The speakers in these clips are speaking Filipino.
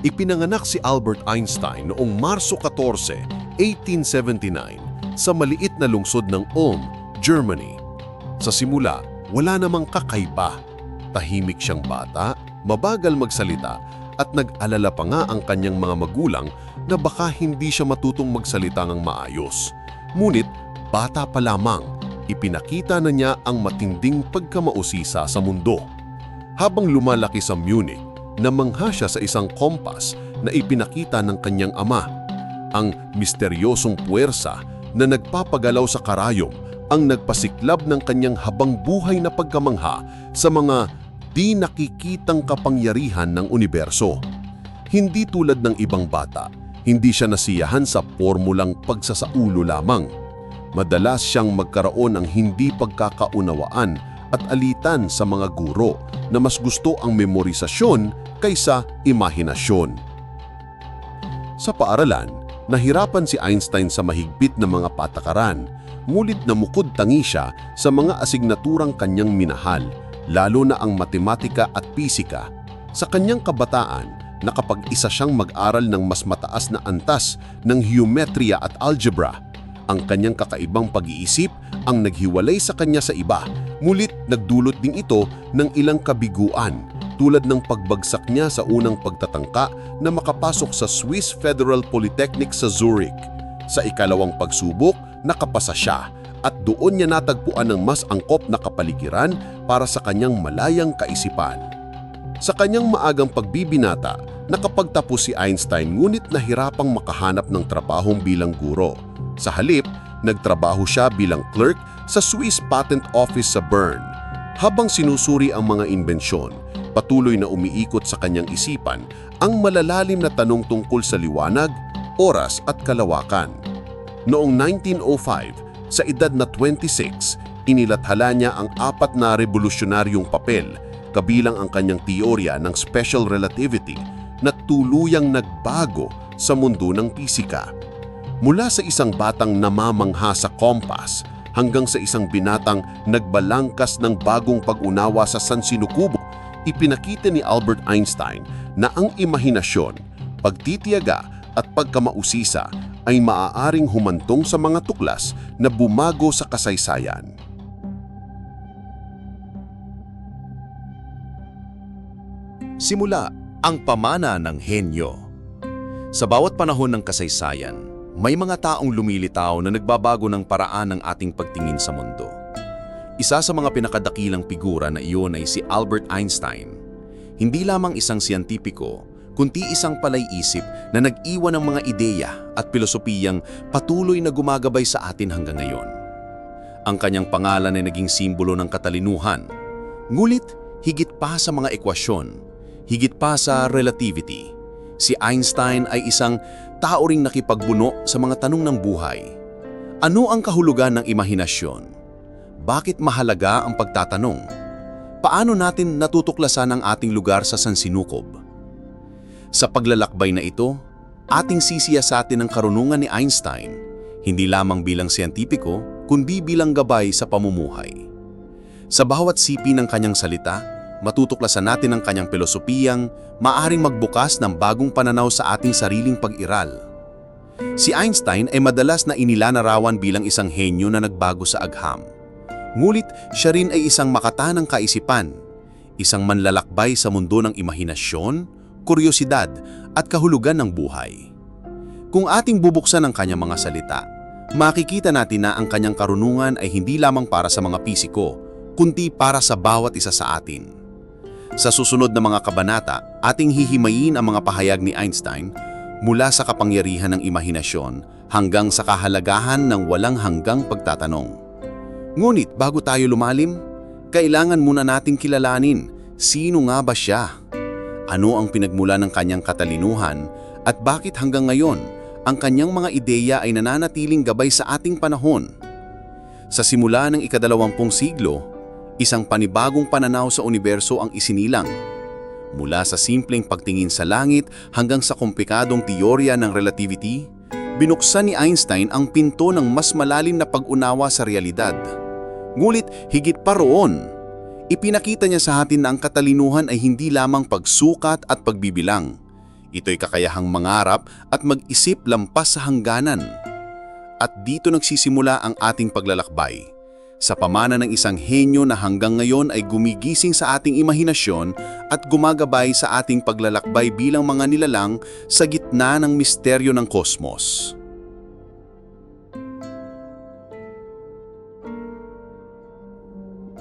Ipinanganak si Albert Einstein noong Marso 14, 1879 sa maliit na lungsod ng Ulm, Germany. Sa simula, wala namang kakaiba. Tahimik siyang bata, mabagal magsalita at nag-alala pa nga ang kanyang mga magulang na baka hindi siya matutong magsalita ng maayos. Ngunit bata pa lamang, ipinakita na niya ang matinding pagkamausisa sa mundo. Habang lumalaki sa Munich, namangha siya sa isang kompas na ipinakita ng kanyang ama. Ang misteryosong puwersa na nagpapagalaw sa karayom ang nagpasiklab ng kanyang habang buhay na pagkamangha sa mga di nakikitang kapangyarihan ng universo. Hindi tulad ng ibang bata, hindi siya nasiyahan sa pormulang pagsasaulo lamang. Madalas siyang magkaroon ng hindi pagkakaunawaan at alitan sa mga guro na mas gusto ang memorisasyon kaysa imahinasyon. Sa paaralan, nahirapan si Einstein sa mahigpit na mga patakaran, ngunit namukod tangi siya sa mga asignaturang kanyang minahal, lalo na ang matematika at pisika. Sa kanyang kabataan, nakapag-isa siyang mag-aral ng mas mataas na antas ng geometria at algebra. Ang kanyang kakaibang pag-iisip ang naghiwalay sa kanya sa iba, ngunit nagdulot din ito ng ilang kabiguan, tulad ng pagbagsak niya sa unang pagtatangka na makapasok sa Swiss Federal Polytechnic sa Zurich. Sa ikalawang pagsubok, nakapasa siya at doon niya natagpuan ng mas angkop na kapaligiran para sa kanyang malayang kaisipan. Sa kanyang maagang pagbibinata, nakapagtapos si Einstein ngunit nahirapang makahanap ng trabahong bilang guro. Sa halip, nagtrabaho siya bilang clerk sa Swiss Patent Office sa Bern. Habang sinusuri ang mga imbensyon, patuloy na umiikot sa kanyang isipan ang malalalim na tanong tungkol sa liwanag, oras at kalawakan. Noong 1905, sa edad na 26, inilathala niya ang 4 na revolusyonaryong papel, kabilang ang kanyang teorya ng special relativity na tuluyang nagbago sa mundo ng pisika. Mula sa isang batang namamangha sa kompas hanggang sa isang binatang nagbalangkas ng bagong pag-unawa sa sansinukubo, ipinakita ni Albert Einstein na ang imahinasyon, pagtitiyaga at pagkamausisa ay maaaring humantong sa mga tuklas na bumago sa kasaysayan. Simula ang pamana ng henyo. Sa bawat panahon ng kasaysayan, may mga taong lumilitaw na nagbabago ng paraan ng ating pagtingin sa mundo. Isa sa mga pinakadakilang figura na iyon ay si Albert Einstein. Hindi lamang isang siyentipiko, kundi isang palay-isip na nag-iwan ng mga ideya at pilosopiyang patuloy na gumagabay sa atin hanggang ngayon. Ang kanyang pangalan ay naging simbolo ng katalinuhan, ngunit higit pa sa mga ekwasyon, higit pa sa relativity, si Einstein ay isang tao ring nakipagbuno sa mga tanong ng buhay. Ano ang kahulugan ng imahinasyon? Bakit mahalaga ang pagtatanong? Paano natin natutuklasan ang ating lugar sa sansinukob? Sa paglalakbay na ito, ating sisiyasatin ang karunungan ni Einstein, hindi lamang bilang siyentipiko, kundi bilang gabay sa pamumuhay. Sa bawat sipi ng kanyang salita, matutuklasan natin ang kanyang pilosopiyang maaaring magbukas ng bagong pananaw sa ating sariling pag-iral. Si Einstein ay madalas na inilalarawan bilang isang henyo na nagbago sa agham. Ngunit siya rin ay isang makatanang kaisipan, isang manlalakbay sa mundo ng imahinasyon, kuryosidad at kahulugan ng buhay. Kung ating bubuksan ang kanyang mga salita, makikita natin na ang kanyang karunungan ay hindi lamang para sa mga pisiko, kundi para sa bawat isa sa atin. Sa susunod na mga kabanata, ating hihimayin ang mga pahayag ni Einstein mula sa kapangyarihan ng imahinasyon hanggang sa kahalagahan ng walang hanggang pagtatanong. Ngunit bago tayo lumalim, kailangan muna nating kilalanin sino nga ba siya? Ano ang pinagmula ng kanyang katalinuhan at bakit hanggang ngayon ang kanyang mga ideya ay nananatiling gabay sa ating panahon? Sa simula ng ika-20 siglo, isang panibagong pananaw sa universo ang isinilang. Mula sa simpleng pagtingin sa langit hanggang sa komplikadong teorya ng relativity, binuksan ni Einstein ang pinto ng mas malalim na pag-unawa sa realidad. Ngunit higit pa roon, ipinakita niya sa atin na ang katalinuhan ay hindi lamang pagsukat at pagbibilang. Ito'y kakayahang mangarap at mag-isip lampas sa hangganan. At dito nagsisimula ang ating paglalakbay. Sa pamana ng isang henyo na hanggang ngayon ay gumigising sa ating imahinasyon at gumagabay sa ating paglalakbay bilang mga nilalang sa gitna ng misteryo ng kosmos.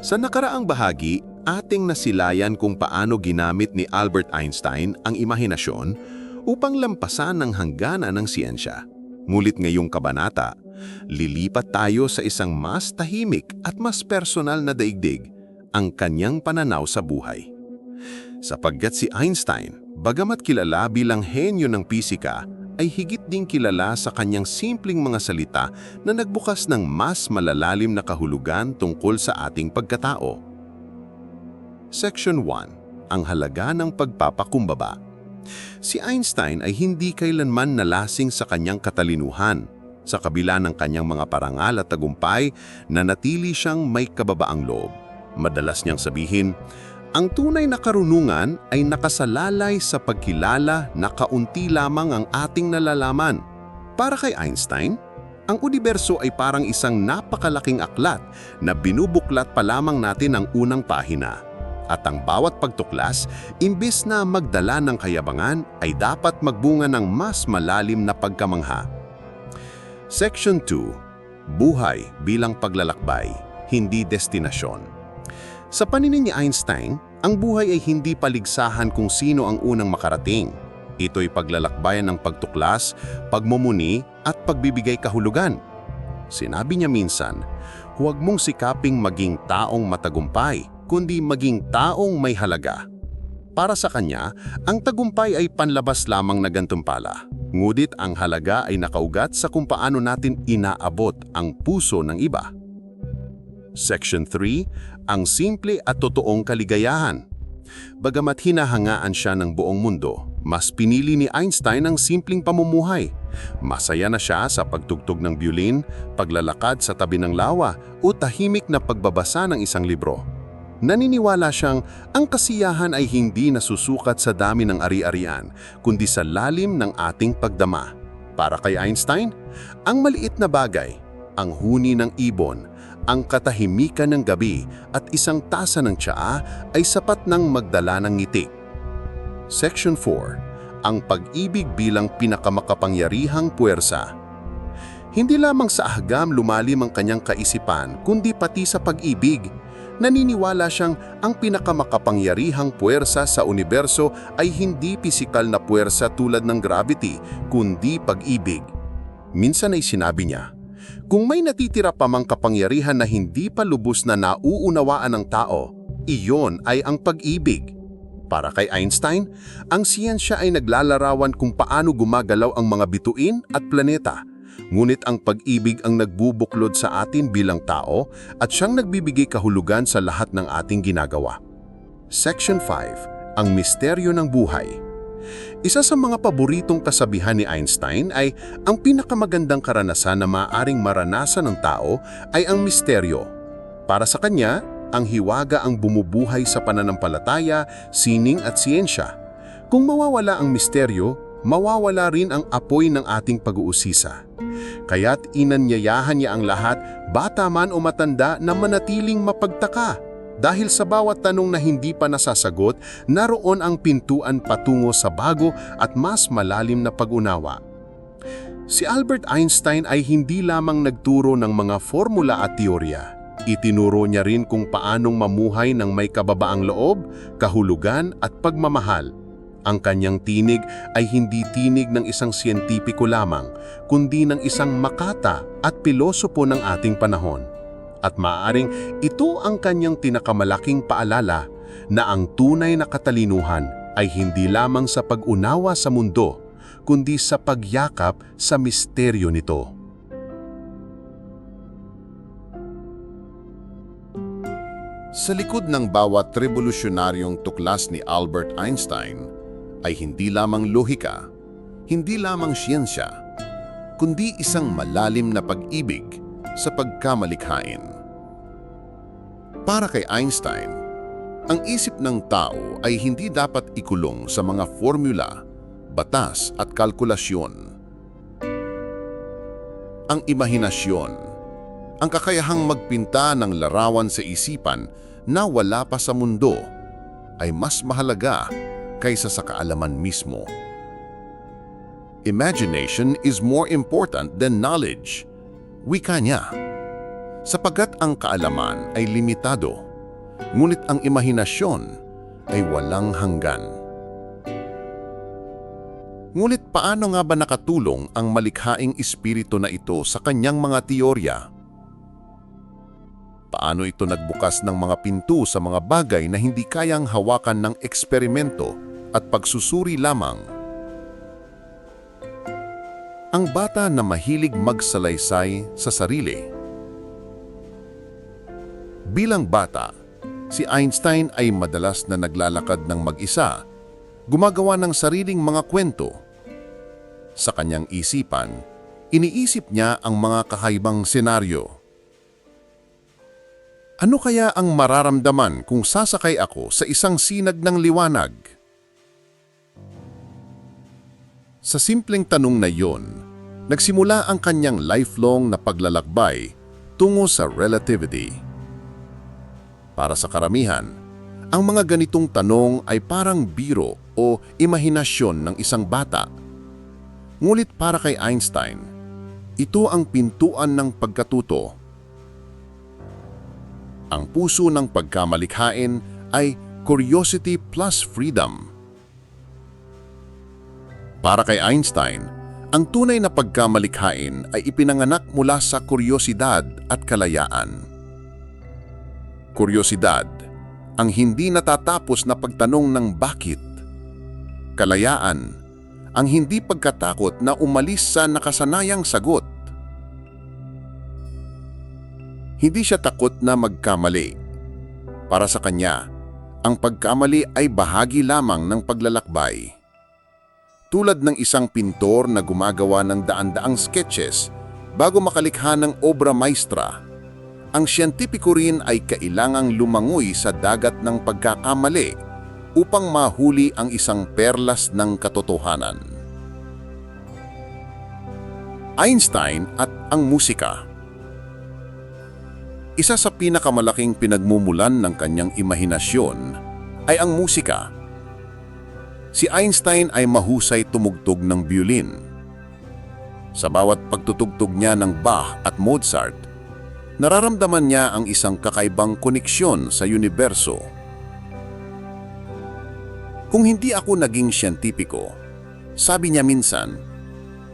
Sa nakaraang bahagi, ating nasilayan kung paano ginamit ni Albert Einstein ang imahinasyon upang lampasan ang hangganan ng siyensya. Ngunit ngayong kabanata, lilipat tayo sa isang mas tahimik at mas personal na daigdig, ang kanyang pananaw sa buhay. Sapagkat si Einstein, bagamat kilala bilang henyo ng pisika, ay higit ding kilala sa kanyang simpleng mga salita na nagbukas ng mas malalalim na kahulugan tungkol sa ating pagkatao. Section 1. Ang halaga ng pagpapakumbaba. Si Einstein ay hindi kailanman nalasing sa kanyang katalinuhan. Sa kabila ng kanyang mga parangal at tagumpay, nanatili siyang may kababaang loob. Madalas niyang sabihin, ang tunay na karunungan ay nakasalalay sa pagkilala na kaunti lamang ang ating nalalaman. Para kay Einstein, ang universo ay parang isang napakalaking aklat na binubuklat pa lamang natin ang unang pahina. At ang bawat pagtuklas, imbes na magdala ng kayabangan, ay dapat magbunga ng mas malalim na pagkamangha. Section 2. Buhay bilang paglalakbay, hindi destinasyon. Sa paningin ni Einstein, ang buhay ay hindi paligsahan kung sino ang unang makarating. Ito'y paglalakbayan ng pagtuklas, pagmumuni at pagbibigay kahulugan. Sinabi niya minsan, huwag mong sikaping maging taong matagumpay, kundi maging taong may halaga. Para sa kanya, ang tagumpay ay panlabas lamang na gantimpala. Ngunit ang halaga ay nakaugat sa kung paano natin inaabot ang puso ng iba. Section 3. Ang simple at totoong kaligayahan. Bagamat hinahangaan siya ng buong mundo, mas pinili ni Einstein ang simpleng pamumuhay. Masaya na siya sa pagtugtog ng biolin, paglalakad sa tabi ng lawa o tahimik na pagbabasa ng isang libro. Naniniwala siyang ang kasiyahan ay hindi nasusukat sa dami ng ari-arian, kundi sa lalim ng ating pagdama. Para kay Einstein, ang maliit na bagay, ang huni ng ibon, ang katahimikan ng gabi at isang tasa ng tsaa ay sapat ng magdala ng ngiti. Section 4. Ang pag-ibig bilang pinakamakapangyarihang puwersa. Hindi lamang sa ahgam lumalim ang kanyang kaisipan, kundi pati sa pag-ibig. Naniniwala siyang ang pinakamakapangyarihang puwersa sa universo ay hindi pisikal na puwersa tulad ng gravity, kundi pag-ibig. Minsan ay sinabi niya, kung may natitira pa mang kapangyarihan na hindi pa lubos na nauunawaan ng tao, iyon ay ang pag-ibig. Para kay Einstein, ang siyensya ay naglalarawan kung paano gumagalaw ang mga bituin at planeta. Ngunit ang pag-ibig ang nagbubuklod sa atin bilang tao at siyang nagbibigay kahulugan sa lahat ng ating ginagawa. Section 5. Ang misteryo ng buhay. Isa sa mga paboritong kasabihan ni Einstein ay ang pinakamagandang karanasan na maaaring maranasan ng tao ay ang misteryo. Para sa kanya, ang hiwaga ang bumubuhay sa pananampalataya, sining at siyensya. Kung mawawala ang misteryo, mawawala rin ang apoy ng ating pag-uusisa. Kaya't inanyayahan niya ang lahat, bata man o matanda, na manatiling mapagtaka. Dahil sa bawat tanong na hindi pa nasasagot, naroon ang pintuan patungo sa bago at mas malalim na pag-unawa. Si Albert Einstein ay hindi lamang nagturo ng mga formula at teorya. Itinuro niya rin kung paanong mamuhay ng may kababaang loob, kahulugan at pagmamahal. Ang kanyang tinig ay hindi tinig ng isang siyentipiko lamang, kundi ng isang makata at pilosopo ng ating panahon. At maaaring ito ang kanyang pinakamalaking paalala na ang tunay na katalinuhan ay hindi lamang sa pag-unawa sa mundo, kundi sa pagyakap sa misteryo nito. Sa likod ng bawat revolusyonaryong tuklas ni Albert Einstein ay hindi lamang lohika, hindi lamang siyensya, kundi isang malalim na pag-ibig sa pagkamalikhain. Para kay Einstein, ang isip ng tao ay hindi dapat ikulong sa mga formula batas at kalkulasyon. Ang imahinasyon, ang kakayahang magpinta ng larawan sa isipan na wala pa sa mundo, ay mas mahalaga kaysa sa kaalaman mismo. Imagination is more important than knowledge. Wika niya. Sapagkat ang kaalaman ay limitado, ngunit ang imahinasyon ay walang hanggan. Ngunit paano nga ba nakatulong ang malikhaing espiritu na ito sa kanyang mga teorya? Paano ito nagbukas ng mga pinto sa mga bagay na hindi kayang hawakan ng eksperimento at pagsusuri lamang? Ang bata na mahilig magsalaysay sa sarili. Bilang bata, si Einstein ay madalas na naglalakad ng mag-isa, gumagawa ng sariling mga kwento. Sa kanyang isipan, iniisip niya ang mga kakaibang senaryo. Ano kaya ang mararamdaman kung sasakay ako sa isang sinag ng liwanag? Sa simpleng tanong na iyon, nagsimula ang kanyang lifelong na paglalakbay tungo sa relativity. Para sa karamihan, ang mga ganitong tanong ay parang biro o imahinasyon ng isang bata. Ngunit para kay Einstein, ito ang pintuan ng pagkatuto. Ang puso ng pagkamalikhain ay curiosity plus freedom. Para kay Einstein, ang tunay na pagkamalikhain ay ipinanganak mula sa kuryosidad at kalayaan. Kuryosidad, ang hindi natatapos na pagtanong ng bakit. Kalayaan, ang hindi pagkatakot na umalis sa nakasanayang sagot. Hindi siya takot na magkamali. Para sa kanya, ang pagkamali ay bahagi lamang ng paglalakbay. Tulad ng isang pintor na gumagawa ng daan-daang sketches bago makalikha ng obra maestra, ang siyentipiko rin ay kailangang lumangoy sa dagat ng pagkakamali upang mahuli ang isang perlas ng katotohanan. Einstein at ang musika. Isa sa pinakamalaking pinagmumulan ng kanyang imahinasyon ay ang musika. Si Einstein ay mahusay tumugtog ng biolin. Sa bawat pagtutugtog niya ng Bach at Mozart, nararamdaman niya ang isang kakaibang koneksyon sa universo. Kung hindi ako naging siyentipiko, sabi niya minsan,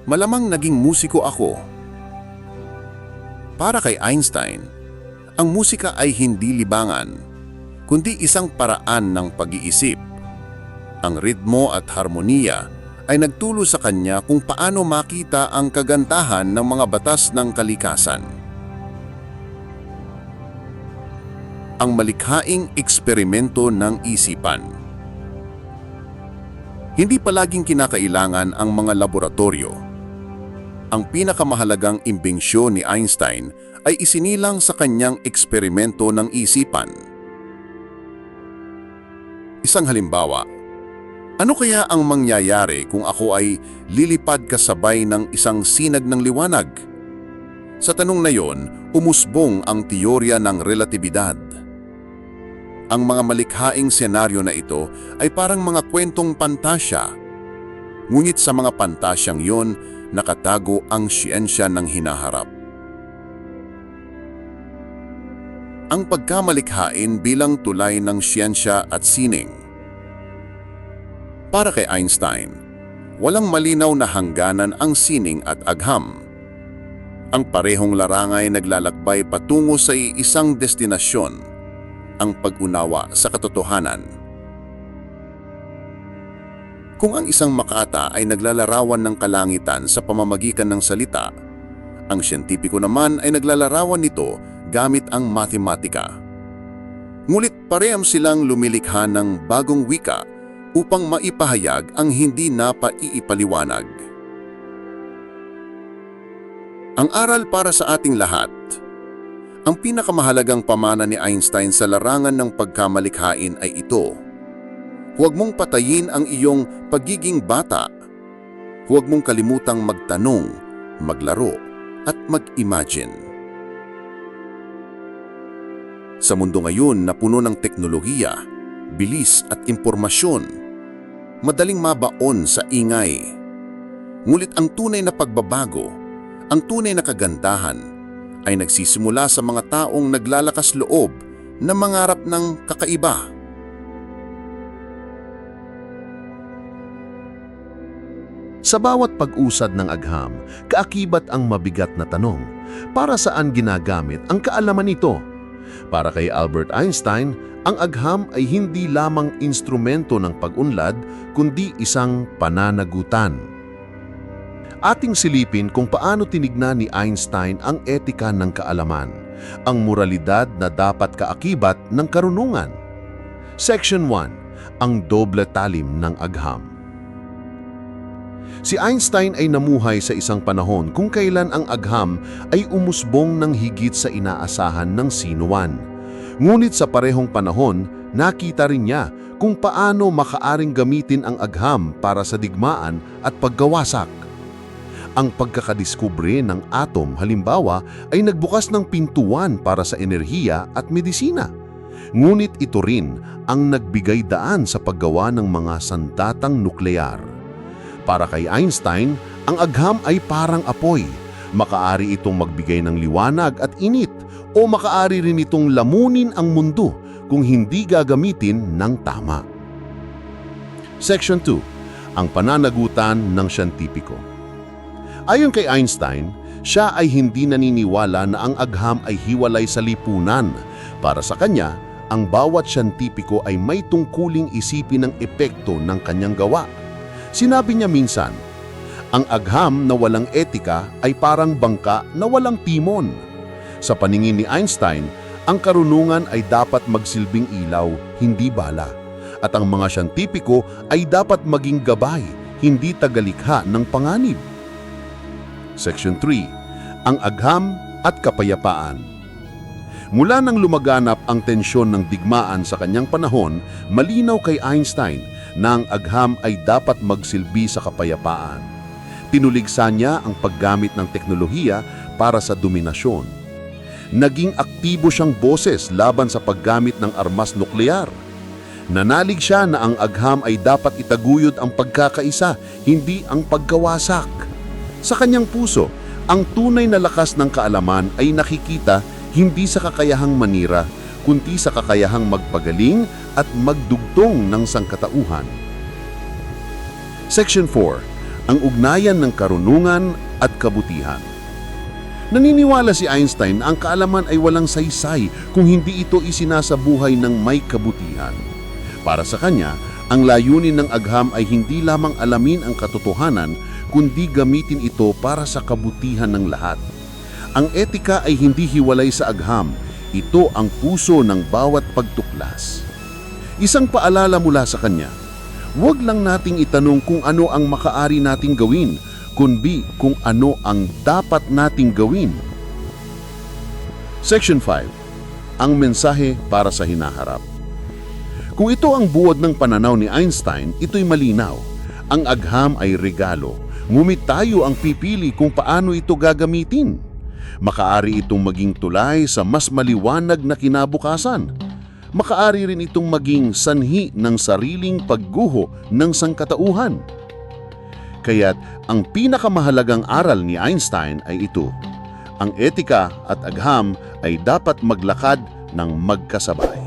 malamang naging musiko ako. Para kay Einstein, ang musika ay hindi libangan, kundi isang paraan ng pag-iisip. Ang ritmo at harmoniya ay nagturo sa kanya kung paano makita ang kagandahan ng mga batas ng kalikasan. Ang malikhaing eksperimento ng isipan. Hindi palaging kinakailangan ang mga laboratorio. Ang pinakamahalagang imbensyon ni Einstein ay isinilang sa kanyang eksperimento ng isipan. Isang halimbawa, ano kaya ang mangyayari kung ako ay lilipad kasabay ng isang sinag ng liwanag? Sa tanong na yon, umusbong ang teorya ng relatibidad. Ang mga malikhaing senaryo na ito ay parang mga kwentong pantasya. Ngunit sa mga pantasyang yon, nakatago ang siyensya ng hinaharap. Ang pagkamalikhain bilang tulay ng siyensya at sining. Para kay Einstein, walang malinaw na hangganan ang sining at agham. Ang parehong larangay naglalakbay patungo sa isang destinasyon, ang pag-unawa sa katotohanan. Kung ang isang makata ay naglalarawan ng kalangitan sa pamamagitan ng salita, ang siyentipiko naman ay naglalarawan nito gamit ang matematika. Ngunit pareham silang lumilikha ng bagong wika upang maipahayag ang hindi napaiipaliwanag. Ang aral para sa ating lahat. Ang pinakamahalagang pamana ni Einstein sa larangan ng pagkamalikhain ay ito. Huwag mong patayin ang iyong pagiging bata Huwag mong kalimutang magtanong, maglaro, at mag-imagine. Sa mundo ngayon na puno ng teknolohiya, bilis at impormasyon, madaling mabaon sa ingay. Ngunit ang tunay na pagbabago, ang tunay na kagandahan, ay nagsisimula sa mga taong naglalakas loob na mangarap ng kakaiba. Sa bawat pag-usad ng agham, kaakibat ang mabigat na tanong, para saan ginagamit ang kaalaman ito? Para kay Albert Einstein, ang agham ay hindi lamang instrumento ng pag-unlad, kundi isang pananagutan. Ating silipin kung paano tinignan ni Einstein ang etika ng kaalaman, ang moralidad na dapat kaakibat ng karunungan. Section 1. Ang doble talim ng agham. Si Einstein ay namuhay sa isang panahon kung kailan ang agham ay umusbong ng higit sa inaasahan ng sinuman. Ngunit sa parehong panahon, nakita rin niya kung paano makaaring gamitin ang agham para sa digmaan at paggawasak. Ang pagkakadiskubre ng atom halimbawa ay nagbukas ng pintuan para sa enerhiya at medisina. Ngunit ito rin ang nagbigay daan sa paggawa ng mga sandatang nuklear. Para kay Einstein, ang agham ay parang apoy. Makaari itong magbigay ng liwanag at init o makaari rin itong lamunin ang mundo kung hindi gagamitin ng tama. Section 2. Ang pananagutan ng siyentipiko. Ayon kay Einstein, siya ay hindi naniniwala na ang agham ay hiwalay sa lipunan. Para sa kanya, ang bawat siyentipiko ay may tungkuling isipin ang epekto ng kanyang gawa. Sinabi niya minsan, ang agham na walang etika ay parang bangka na walang timon. Sa paningin ni Einstein, ang karunungan ay dapat magsilbing ilaw, hindi bala. At ang mga siyentipiko ay dapat maging gabay, hindi tagalikha ng panganib. Section 3. Ang agham at kapayapaan. Mula nang lumaganap ang tensyon ng digmaan sa kanyang panahon, malinaw kay Einstein na ang agham ay dapat magsilbi sa kapayapaan. Tinuligsa niya ang paggamit ng teknolohiya para sa dominasyon. Naging aktibo siyang boses laban sa paggamit ng armas nuklear. Nanalig siya na ang agham ay dapat itaguyod ang pagkakaisa, hindi ang pagkawasak. Sa kanyang puso, ang tunay na lakas ng kaalaman ay nakikita hindi sa kakayahang manira, kundi sa kakayahang magpagaling at magdugtong ng sangkatauhan. Section 4. Ang ugnayan ng karunungan at kabutihan. Naniniwala si Einstein na ang kaalaman ay walang saysay kung hindi ito isinasabuhay ng may kabutihan. Para sa kanya, ang layunin ng agham ay hindi lamang alamin ang katotohanan, kundi gamitin ito para sa kabutihan ng lahat. Ang etika ay hindi hiwalay sa agham. Ito ang puso ng bawat pagtuklas. Isang paalala mula sa kanya, huwag lang nating itanong kung ano ang makaari nating gawin, kundi kung ano ang dapat nating gawin. Section 5. Ang mensahe para sa hinaharap. Kung ito ang buod ng pananaw ni Einstein, ito'y malinaw. Ang agham ay regalo, ngunit tayo ang pipili kung paano ito gagamitin. Makaari itong maging tulay sa mas maliwanag na kinabukasan. Makaari rin itong maging sanhi ng sariling pagguho ng sangkatauhan. Kaya't ang pinakamahalagang aral ni Einstein ay ito. Ang etika at agham ay dapat maglakad ng magkasabay.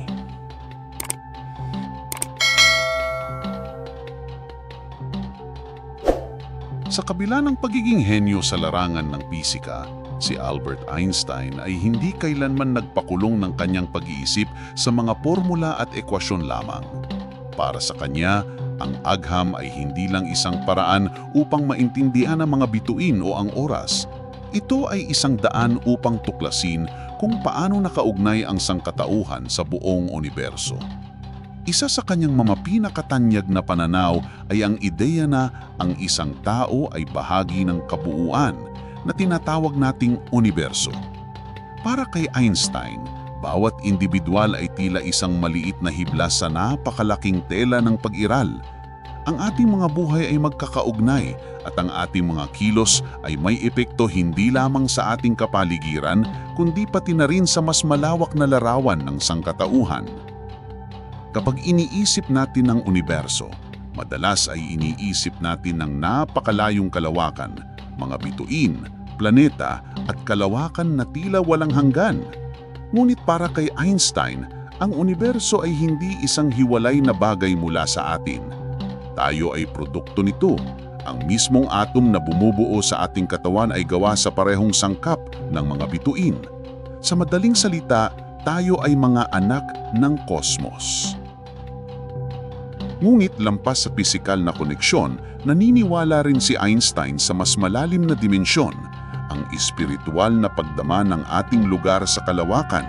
Sa kabila ng pagiging henyo sa larangan ng pisika, si Albert Einstein ay hindi kailanman nagpakulong ng kanyang pag-iisip sa mga formula at ekwasyon lamang. Para sa kanya, ang agham ay hindi lang isang paraan upang maintindihan ang mga bituin o ang oras. Ito ay isang daan upang tuklasin kung paano nakaugnay ang sangkatauhan sa buong universo. Isa sa kanyang mga pinakatanyag na pananaw ay ang ideya na ang isang tao ay bahagi ng kabuuan na tinatawag nating universo. Para kay Einstein, bawat individual ay tila isang maliit na hibla sa napakalaking tela ng pag-iral. ang ating mga buhay ay magkakaugnay at ang ating mga kilos ay may epekto hindi lamang sa ating kapaligiran kundi pati na rin sa mas malawak na larawan ng sangkatauhan. Kapag iniisip natin ang universo, madalas ay iniisip natin ng napakalayong kalawakan, mga bituin, planeta at kalawakan na tila walang hanggan. Ngunit para kay Einstein, ang universo ay hindi isang hiwalay na bagay mula sa atin. Tayo ay produkto nito. Ang mismong atom na bumubuo sa ating katawan ay gawa sa parehong sangkap ng mga bituin. Sa madaling salita, tayo ay mga anak ng kosmos. Ngunit lampas sa pisikal na koneksyon, naniniwala rin si Einstein sa mas malalim na dimensyon, ang espiritual na pagdama ng ating lugar sa kalawakan.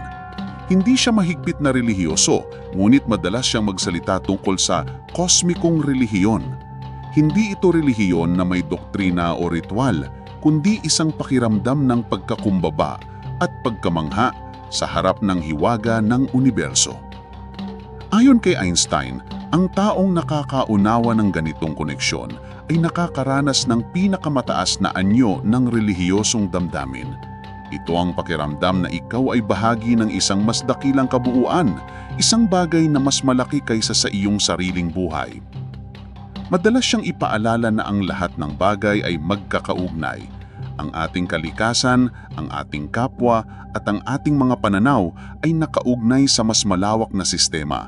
Hindi siya mahigpit na relihiyoso, ngunit madalas siyang magsalita tungkol sa kosmikong relihiyon. Hindi ito relihiyon na may doktrina o ritual, kundi isang pakiramdam ng pagkakumbaba at pagkamangha sa harap ng hiwaga ng universo. Ayon kay Einstein, ang taong nakakaunawa ng ganitong koneksyon ay nakakaranas ng pinakamataas na anyo ng relihiyosong damdamin. Ito ang pakiramdam na ikaw ay bahagi ng isang mas dakilang kabuuan, isang bagay na mas malaki kaysa sa iyong sariling buhay. Madalas siyang ipaalala na ang lahat ng bagay ay magkakaugnay. Ang ating kalikasan, ang ating kapwa, at ang ating mga pananaw ay nakaugnay sa mas malawak na sistema.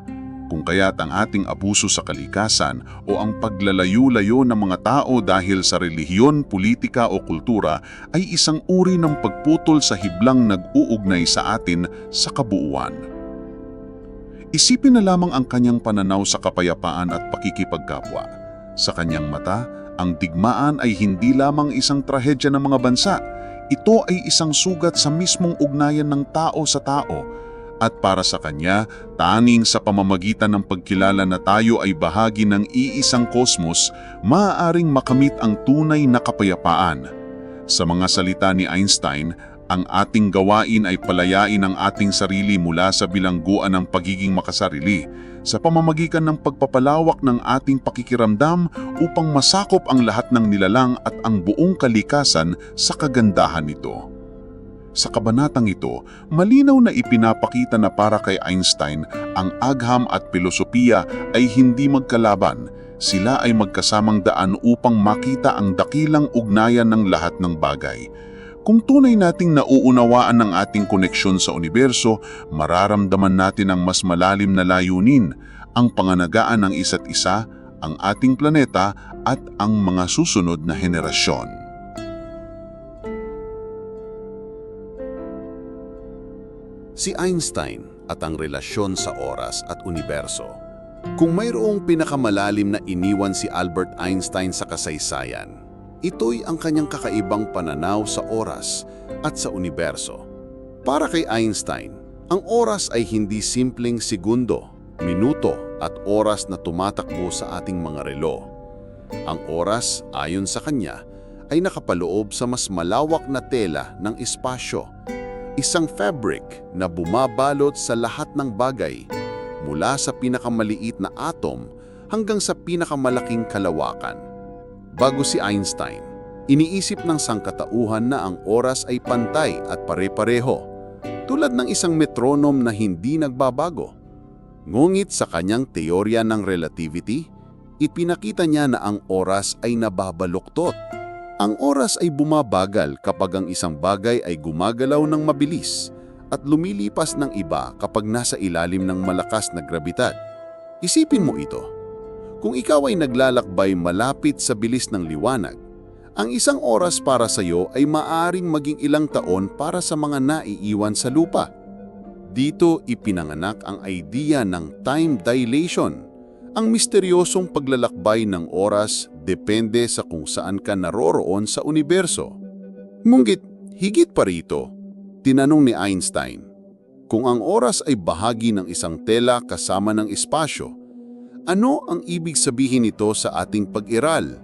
Kung kaya't ang ating abuso sa kalikasan o ang paglalayo-layo ng mga tao dahil sa relihiyon, politika o kultura ay isang uri ng pagputol sa hiblang nag-uugnay sa atin sa kabuuan. Isipin na lamang ang kanyang pananaw sa kapayapaan at pakikipagkapwa. Sa kanyang mata, ang digmaan ay hindi lamang isang trahedya ng mga bansa. Ito ay isang sugat sa mismong ugnayan ng tao sa tao. At para sa kanya, tanging sa pamamagitan ng pagkilala na tayo ay bahagi ng iisang kosmos, maaaring makamit ang tunay na kapayapaan. Sa mga salita ni Einstein, ang ating gawain ay palayain ang ating sarili mula sa bilangguan ng pagiging makasarili, sa pamamagitan ng pagpapalawak ng ating pakikiramdam upang masakop ang lahat ng nilalang at ang buong kalikasan sa kagandahan nito. Sa kabanatang ito, malinaw na ipinapakita na para kay Einstein, ang agham at filosofiya ay hindi magkalaban. Sila ay magkasamang daan upang makita ang dakilang ugnayan ng lahat ng bagay. Kung tunay nating nauunawaan ang ating koneksyon sa universo, mararamdaman natin ang mas malalim na layunin, ang panganagaan ng isa't isa, ang ating planeta at ang mga susunod na henerasyon. Si Einstein at ang relasyon sa oras at universo. Kung mayroong pinakamalalim na iniwan si Albert Einstein sa kasaysayan, ito'y ang kanyang kakaibang pananaw sa oras at sa universo. Para kay Einstein, ang oras ay hindi simpleng segundo, minuto at oras na tumatakbo sa ating mga relo. Ang oras, ayon sa kanya, ay nakapaloob sa mas malawak na tela ng espasyo. Isang fabric na bumabalot sa lahat ng bagay, mula sa pinakamaliit na atom hanggang sa pinakamalaking kalawakan. Bago si Einstein, iniisip ng sangkatauhan na ang oras ay pantay at pare-pareho, tulad ng isang metronom na hindi nagbabago. Ngunit sa kanyang teorya ng relativity, ipinakita niya na ang oras ay nababaluktot. Ang oras ay bumabagal kapag ang isang bagay ay gumagalaw ng mabilis at lumilipas ng iba kapag nasa ilalim ng malakas na grabidad. Isipin mo ito. Kung ikaw ay naglalakbay malapit sa bilis ng liwanag, ang isang oras para sa iyo ay maaaring maging ilang taon para sa mga naiiwan sa lupa. Dito ipinanganak ang idea ng time dilation. Ang misteryosong paglalakbay ng oras depende sa kung saan ka naroroon sa universo. Ngunit higit pa rito, tinanong ni Einstein, kung ang oras ay bahagi ng isang tela kasama ng espasyo, ano ang ibig sabihin nito sa ating pag-iral?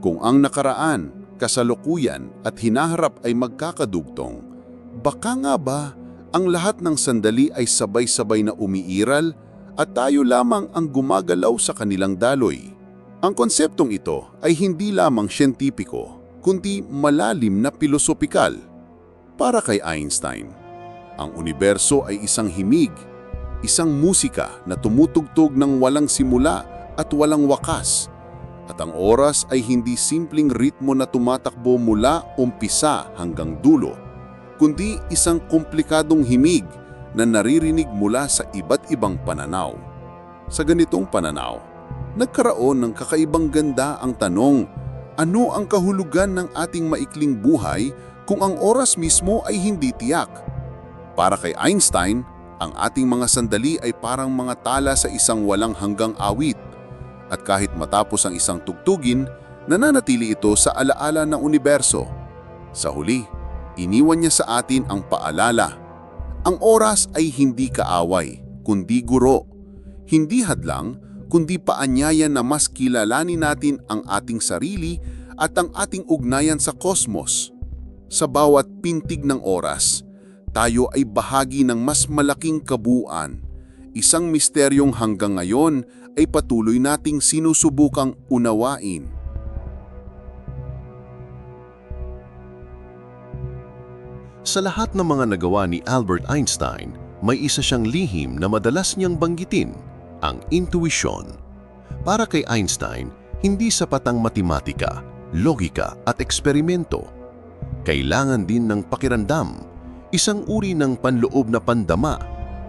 Kung ang nakaraan, kasalukuyan at hinaharap ay magkakadugtong, baka nga ba ang lahat ng sandali ay sabay-sabay na umiiral at tayo lamang ang gumagalaw sa kanilang daloy? Ang konseptong ito ay hindi lamang siyentipiko, kundi malalim na pilosopikal. Para kay Einstein, ang universo ay isang himig, isang musika na tumutugtog ng walang simula at walang wakas. At ang oras ay hindi simpleng ritmo na tumatakbo mula umpisa hanggang dulo, kundi isang komplikadong himig na naririnig mula sa iba't ibang pananaw. Sa ganitong pananaw, nagkaroon ng kakaibang ganda ang tanong, ano ang kahulugan ng ating maikling buhay kung ang oras mismo ay hindi tiyak? Para kay Einstein, ang ating mga sandali ay parang mga tala sa isang walang hanggang awit. At kahit matapos ang isang tugtugin, nananatili ito sa alaala ng universo. Sa huli, iniwan niya sa atin ang paalala. Ang oras ay hindi kaaway, kundi guro. Hindi hadlang, kundi paanyaya na mas kilalanin natin ang ating sarili at ang ating ugnayan sa kosmos. Sa bawat pintig ng oras, tayo ay bahagi ng mas malaking kabuuan. Isang misteryong hanggang ngayon ay patuloy nating sinusubukang unawain. Sa lahat ng mga nagawa ni Albert Einstein, may isa siyang lihim na madalas niyang banggitin, ang intuition. Para kay Einstein, hindi sapat ang matematika, logika at eksperimento. Kailangan din ng pakiramdam, isang uri ng panloob na pandama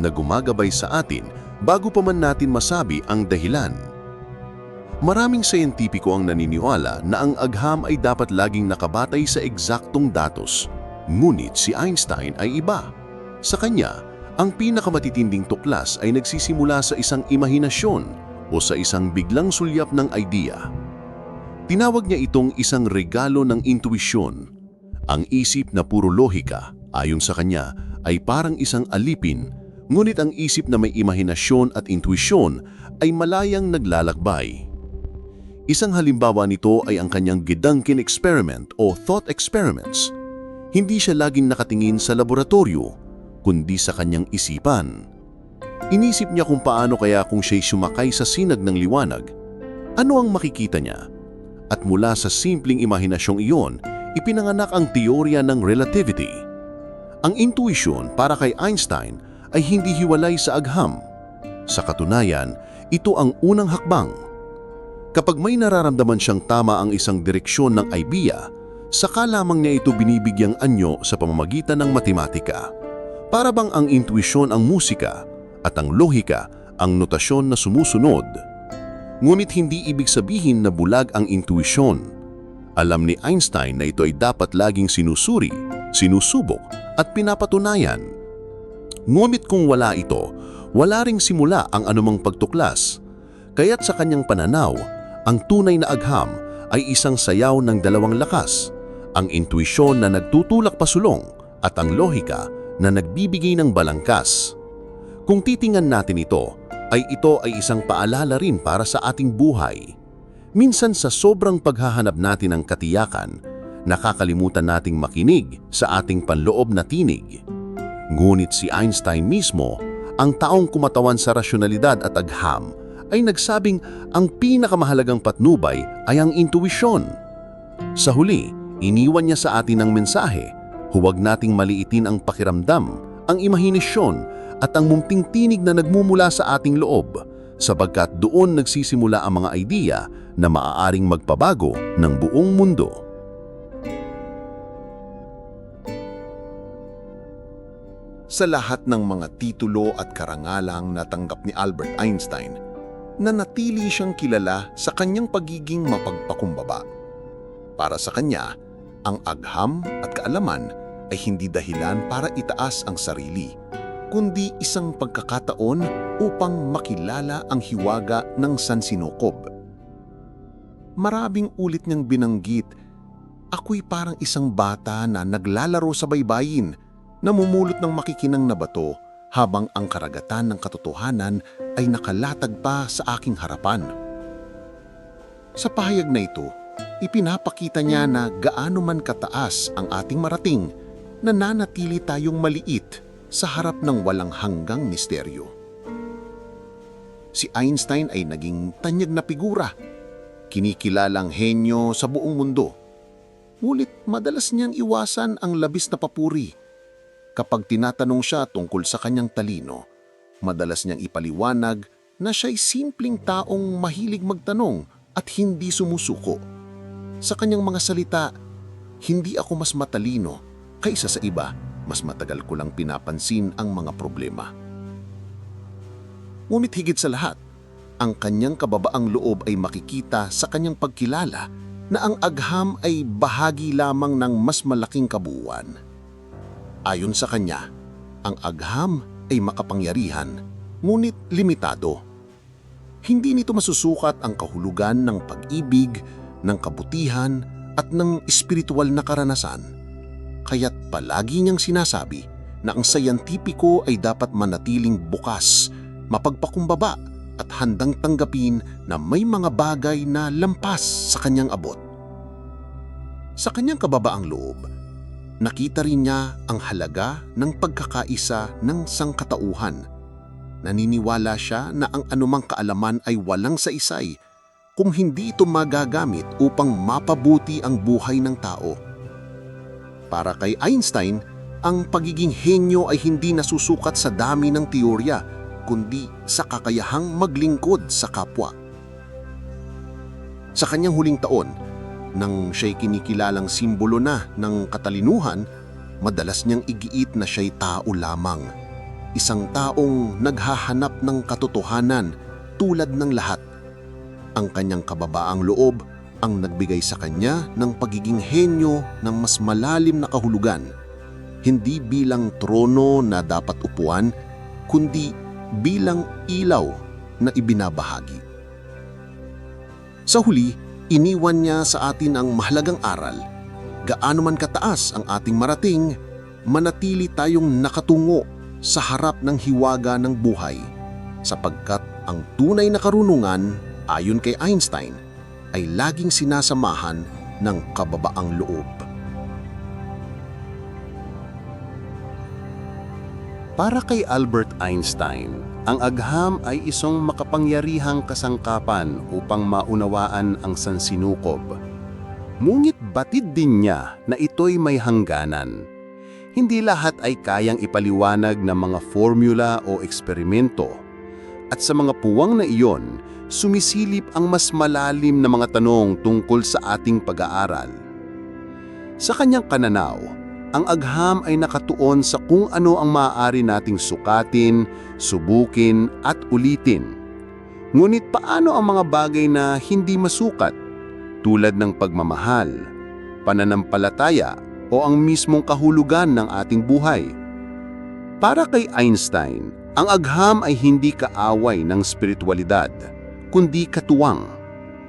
na gumagabay sa atin bago pa man natin masabi ang dahilan. Maraming siyentipiko ang naniniwala na ang agham ay dapat laging nakabatay sa eksaktong datos. Ngunit si Einstein ay iba. Sa kanya, ang pinakamatitinding tuklas ay nagsisimula sa isang imahinasyon o sa isang biglang sulyap ng idea. Tinawag niya itong isang regalo ng intuisyon. Ang isip na puro lohika, ayon sa kanya, ay parang isang alipin, ngunit ang isip na may imahinasyon at intuisyon ay malayang naglalakbay. Isang halimbawa nito ay ang kanyang Gedanken experiment o thought experiments. Hindi siya laging nakatingin sa laboratorio, kundi sa kanyang isipan. Inisip niya kung paano kaya kung siya'y sumakay sa sinag ng liwanag. Ano ang makikita niya? At mula sa simpleng imahinasyong iyon, ipinanganak ang teorya ng relativity. Ang intuition para kay Einstein ay hindi hiwalay sa agham. Sa katunayan, ito ang unang hakbang. Kapag may nararamdaman siyang tama ang isang direksyon ng idea, saka lamang niya ito binibigyang anyo sa pamamagitan ng matematika. Para bang ang intuisyon ang musika at ang lohika ang notasyon na sumusunod. Ngunit hindi ibig sabihin na bulag ang intuisyon. Alam ni Einstein na ito ay dapat laging sinusuri, sinusubok at pinapatunayan. Ngunit kung wala ito, wala ring simula ang anumang pagtuklas. Kaya't sa kanyang pananaw, ang tunay na agham ay isang sayaw ng dalawang lakas, ang intuisyon na nagtutulak pasulong at ang lohika na nagbibigay ng balangkas. Kung titingnan natin ito ay isang paalala rin para sa ating buhay. Minsan sa sobrang paghahanap natin ng katiyakan, nakakalimutan nating makinig sa ating panloob na tinig. Ngunit si Einstein mismo, ang taong kumatawan sa rasyonalidad at agham, ay nagsabing ang pinakamahalagang patnubay ay ang intuisyon. Sa huli, iniwan niya sa atin ang mensahe, huwag nating maliitin ang pakiramdam, ang imahinasyon at ang munting tinig na nagmumula sa ating loob, sapagkat doon nagsisimula ang mga idea na maaaring magpabago ng buong mundo. Sa lahat ng mga titulo at karangalang natanggap ni Albert Einstein, nanatili siyang kilala sa kanyang pagiging mapagpakumbaba. Para sa kanya, ang agham at kaalaman ay hindi dahilan para itaas ang sarili, kundi isang pagkakataon upang makilala ang hiwaga ng sansinukob. Maraming ulit niyang binanggit, ako'y parang isang bata na naglalaro sa baybayin, namumulot ng makikinang na bato habang ang karagatan ng katotohanan ay nakalatag pa sa aking harapan. Sa pahayag na ito, ipinapakita niya na gaano man kataas ang ating marating, nananatili tayong maliit sa harap ng walang hanggang misteryo. Si Einstein ay naging tanyag na figura. kinikilalang henyo sa buong mundo. Ngunit madalas niyang iwasan ang labis na papuri. Kapag tinatanong siya tungkol sa kanyang talino, madalas niyang ipaliwanag na siya'y simpleng taong mahilig magtanong at hindi sumusuko. Sa kanyang mga salita, hindi ako mas matalino kaysa sa iba, mas matagal ko lang pinapansin ang mga problema. Ngunit higit sa lahat, ang kanyang kababaang loob ay makikita sa kanyang pagkilala na ang agham ay bahagi lamang ng mas malaking kabuuan. Ayon sa kanya, ang agham ay makapangyarihan, ngunit limitado. Hindi nito masusukat ang kahulugan ng pag-ibig, ng kabutihan at ng espiritual na karanasan. Kaya't palagi niyang sinasabi na ang sayantipiko ay dapat manatiling bukas, mapagpakumbaba at handang tanggapin na may mga bagay na lampas sa kanyang abot. Sa kanyang kababaang loob, nakita rin niya ang halaga ng pagkakaisa ng sangkatauhan. Naniniwala siya na ang anumang kaalaman ay walang saysay kung hindi ito magagamit upang mapabuti ang buhay ng tao. Para kay Einstein, ang pagiging henyo ay hindi nasusukat sa dami ng teorya, kundi sa kakayahang maglingkod sa kapwa. Sa kanyang huling taon, nang siya'y kinikilalang simbolo na ng katalinuhan, madalas niyang igiit na siya'y tao lamang. Isang taong naghahanap ng katotohanan tulad ng lahat. Ang kanyang kababaang loob ang nagbigay sa kanya ng pagiging henyo ng mas malalim na kahulugan, hindi bilang trono na dapat upuan, kundi bilang ilaw na ibinabahagi. Sa huli, iniwan niya sa atin ang mahalagang aral. Gaano man kataas ang ating marating, manatili tayong nakatungo sa harap ng hiwaga ng buhay, sapagkat ang tunay na karunungan, ayon kay Einstein, ay laging sinasamahan ng kababaang loob. Para kay Albert Einstein, ang agham ay isang makapangyarihang kasangkapan upang maunawaan ang sansinukob. Ngunit batid din niya na ito'y may hangganan. Hindi lahat ay kayang ipaliwanag ng mga formula o eksperimento. At sa mga puwang na iyon, sumisilip ang mas malalim na mga tanong tungkol sa ating pag-aaral. Sa kanyang pananaw, ang agham ay nakatuon sa kung ano ang maaari nating sukatin, subukin at ulitin. Ngunit paano ang mga bagay na hindi masukat, tulad ng pagmamahal, pananampalataya o ang mismong kahulugan ng ating buhay? Para kay Einstein, ang agham ay hindi kaaway ng spiritualidad, kundi katuwang.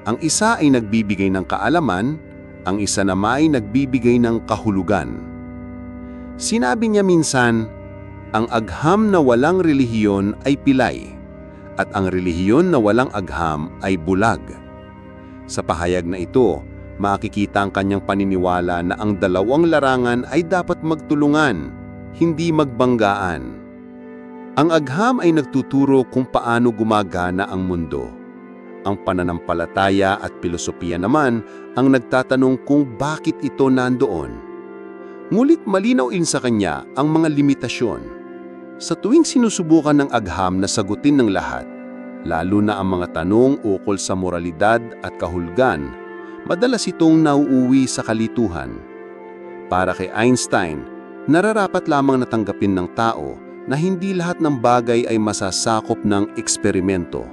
Ang isa ay nagbibigay ng kaalaman, ang isa naman ay nagbibigay ng kahulugan. Sinabi niya minsan, ang agham na walang relihiyon ay pilay, at ang relihiyon na walang agham ay bulag. Sa pahayag na ito, makikita ang kanyang paniniwala na ang dalawang larangan ay dapat magtulungan, hindi magbanggaan. Ang agham ay nagtuturo kung paano gumagana ang mundo. Ang pananampalataya at pilosopiya naman ang nagtatanong kung bakit ito nandoon. Ngunit malinaw din sa kanya ang mga limitasyon. Sa tuwing sinusubukan ng agham na sagutin ng lahat, lalo na ang mga tanong ukol sa moralidad at kahulugan, madalas itong nauuwi sa kalituhan. Para kay Einstein, nararapat lamang natanggapin ng tao na hindi lahat ng bagay ay masasakop ng eksperimento.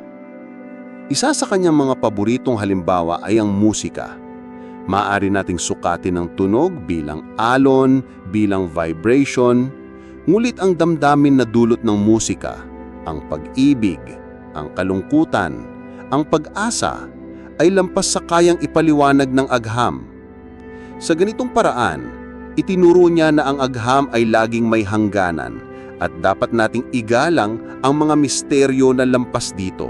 Isa sa kanyang mga paboritong halimbawa ay ang musika. Maaari nating sukatin ang tunog bilang alon, bilang vibration, ngunit ang damdamin na dulot ng musika, ang pag-ibig, ang kalungkutan, ang pag-asa, ay lampas sa kayang ipaliwanag ng agham. Sa ganitong paraan, itinuro niya na ang agham ay laging may hangganan at dapat nating igalang ang mga misteryo na lampas dito.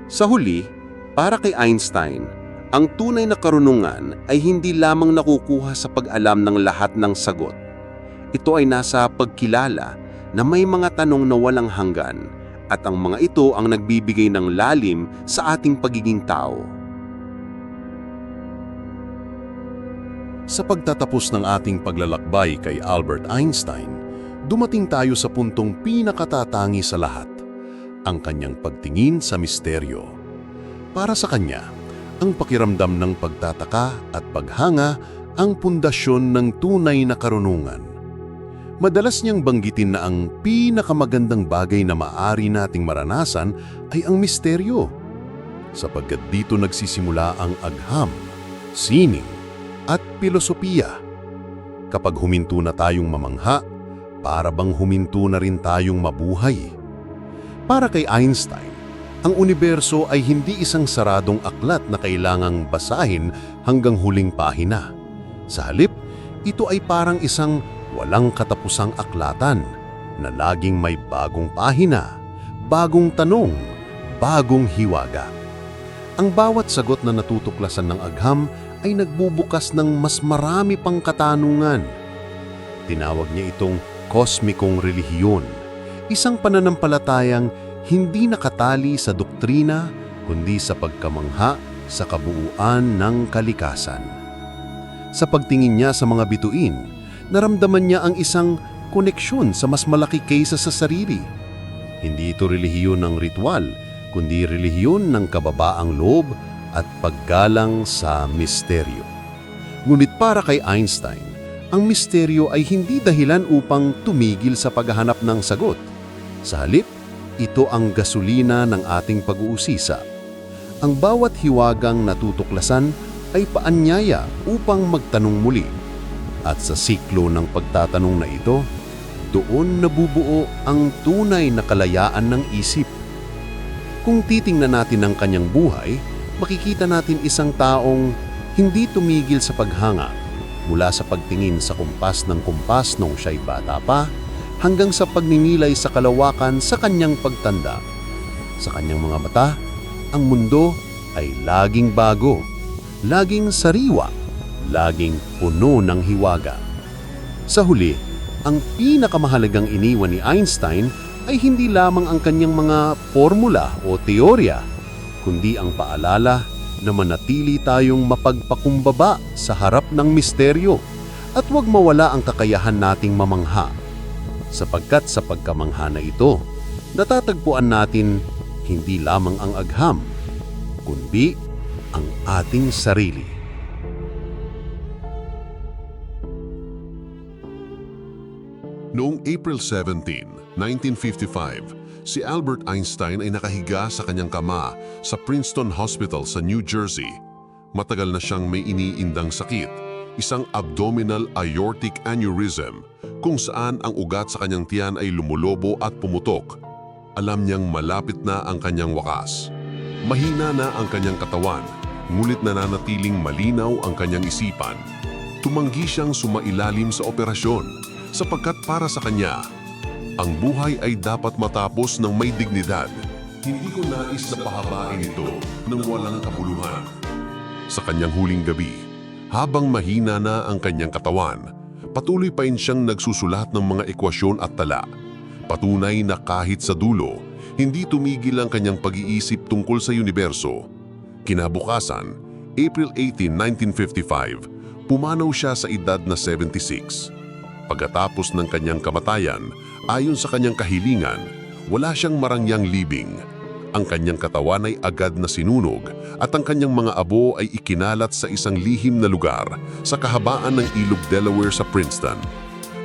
Sa huli, para kay Einstein, ang tunay na karunungan ay hindi lamang nakukuha sa pag-alam ng lahat ng sagot. Ito ay nasa pagkilala na may mga tanong na walang hanggan at ang mga ito ang nagbibigay ng lalim sa ating pagiging tao. Sa pagtatapos ng ating paglalakbay kay Albert Einstein, dumating tayo sa puntong pinakatatangi sa lahat, ang kanyang pagtingin sa misteryo. Para sa kanya, ang pakiramdam ng pagtataka at paghanga ang pundasyon ng tunay na karunungan. Madalas niyang banggitin na ang pinakamagandang bagay na maaari nating maranasan ay ang misteryo, sapagkat dito nagsisimula ang agham, sining, at filosofiya. Kapag huminto na tayong mamangha, para bang huminto na rin tayong mabuhay? Para kay Einstein, ang universo ay hindi isang saradong aklat na kailangang basahin hanggang huling pahina. Sa halip, ito ay parang isang walang katapusang aklatan na laging may bagong pahina, bagong tanong, bagong hiwaga. Ang bawat sagot na natutuklasan ng agham ay nagbubukas ng mas marami pang katanungan. Tinawag niya itong kosmikong relihiyon, isang pananampalatayang hindi nakatali sa doktrina kundi sa pagkamangha sa kabuuan ng kalikasan. Sa pagtingin niya sa mga bituin, naramdaman niya ang isang koneksyon sa mas malaki kaysa sa sarili. Hindi ito relihiyon ng ritual, kundi relihiyon ng kababaang loob at paggalang sa misteryo. Ngunit para kay Einstein, ang misteryo ay hindi dahilan upang tumigil sa paghahanap ng sagot. Sa halip, ito ang gasolina ng ating pag-uusisa. Ang bawat hiwagang natutuklasan ay paanyaya upang magtanong muli. At sa siklo ng pagtatanong na ito, doon nabubuo ang tunay na kalayaan ng isip. Kung titingnan natin ang kanyang buhay, makikita natin isang taong hindi tumigil sa paghanga mula sa pagtingin sa kumpas nung siya'y bata pa hanggang sa pagninilay sa kalawakan sa kanyang pagtanda. Sa kanyang mga mata, ang mundo ay laging bago, laging sariwa, laging puno ng hiwaga. Sa huli, ang pinakamahalagang iniwan ni Einstein ay hindi lamang ang kanyang mga formula o teorya, kundi ang paalala na manatili tayong mapagpakumbaba sa harap ng misteryo at huwag mawala ang kakayahan nating mamangha. Sapagkat sa pagkamangha na ito, natatagpuan natin hindi lamang ang agham, kundi ang ating sarili. Noong April 17, 1955, si Albert Einstein ay nakahiga sa kanyang kama sa Princeton Hospital sa New Jersey. Matagal na siyang may iniindang sakit, isang abdominal aortic aneurysm, kung saan ang ugat sa kanyang tiyan ay lumulobo at pumutok. Alam niyang malapit na ang kanyang wakas. Mahina na ang kanyang katawan, ngunit nananatiling malinaw ang kanyang isipan. Tumanggi siyang sumailalim sa operasyon, sapagkat para sa kanya, ang buhay ay dapat matapos ng may dignidad. Hindi ko nais na pahabain ito ng walang kabuluhan. Sa kanyang huling gabi, habang mahina na ang kanyang katawan, patuloy pa rin siyang nagsusulat ng mga ekwasyon at tala. Patunay na kahit sa dulo, hindi tumigil ang kanyang pag-iisip tungkol sa universo. Kinabukasan, April 18, 1955, pumanaw siya sa edad na 76. Pagkatapos ng kanyang kamatayan, ayon sa kanyang kahilingan, wala siyang marangyang libing. Ang kanyang katawan ay agad na sinunog at ang kanyang mga abo ay ikinalat sa isang lihim na lugar sa kahabaan ng ilog Delaware sa Princeton.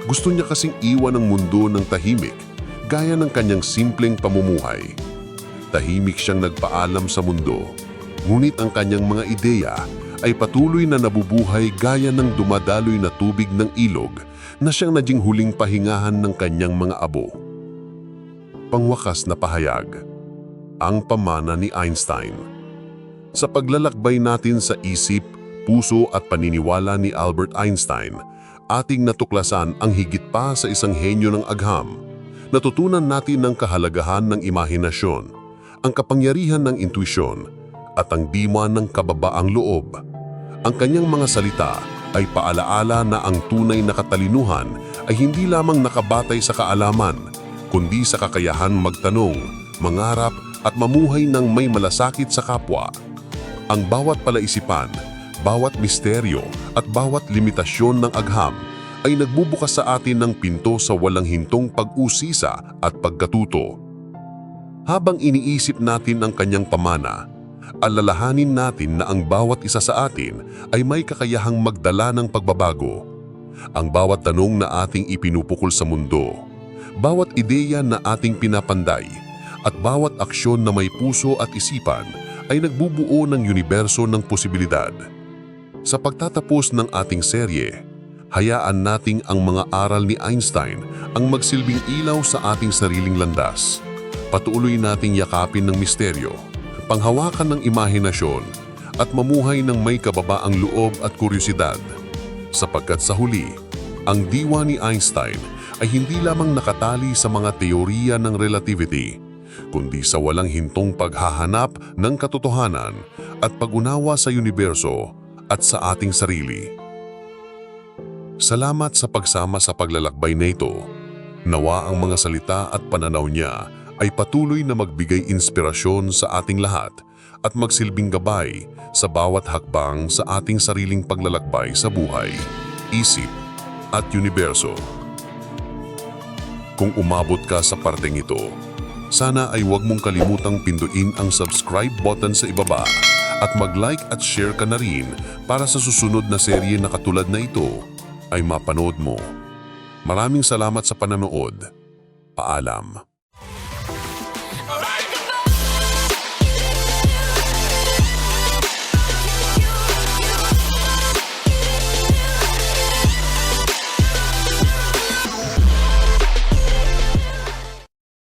Gusto niya kasing iwan ang mundo ng tahimik, gaya ng kanyang simpleng pamumuhay. Tahimik siyang nagpaalam sa mundo, ngunit ang kanyang mga ideya ay patuloy na nabubuhay gaya ng dumadaloy na tubig ng ilog na siyang naging huling pahingahan ng kanyang mga abo. Pangwakas na pahayag, ang pamana ni Einstein. Sa paglalakbay natin sa isip, puso at paniniwala ni Albert Einstein, ating natuklasan ang higit pa sa isang henyo ng agham. Natutunan natin ang kahalagahan ng imahinasyon, ang kapangyarihan ng intuisyon, at ang diwa ng kababaang loob. Ang kanyang mga salita ay paalaala na ang tunay na katalinuhan ay hindi lamang nakabatay sa kaalaman, kundi sa kakayahan magtanong, mangarap at mamuhay ng may malasakit sa kapwa. Ang bawat palaisipan, bawat misteryo at bawat limitasyon ng agham ay nagbubukas sa atin ng pinto sa walang hintong pag-usisa at pagkatuto. Habang iniisip natin ang kanyang pamana, alalahanin natin na ang bawat isa sa atin ay may kakayahang magdala ng pagbabago. Ang bawat tanong na ating ipinupukol sa mundo, bawat ideya na ating pinapanday, at bawat aksyon na may puso at isipan ay nagbubuo ng universo ng posibilidad. Sa pagtatapos ng ating serye, hayaan nating ang mga aral ni Einstein ang magsilbing ilaw sa ating sariling landas. Patuloy nating yakapin ng misteryo, panghawakan ng imahinasyon, at mamuhay ng may kababaang loob at kuryosidad. Sapagkat sa huli, ang diwa ni Einstein ay hindi lamang nakatali sa mga teorya ng relativity, kundi sa walang hintong paghahanap ng katotohanan at pag-unawa sa universo at sa ating sarili. Salamat sa pagsama sa paglalakbay na ito. Nawa ang mga salita at pananaw niya ay patuloy na magbigay inspirasyon sa ating lahat at magsilbing gabay sa bawat hakbang sa ating sariling paglalakbay sa buhay, isip at universo. Kung umabot ka sa parteng ito, sana ay huwag mong kalimutang pinduin ang subscribe button sa ibaba at mag-like at share ka na rin para sa susunod na serye na katulad na ito ay mapanood mo. Maraming salamat sa pananood. Paalam.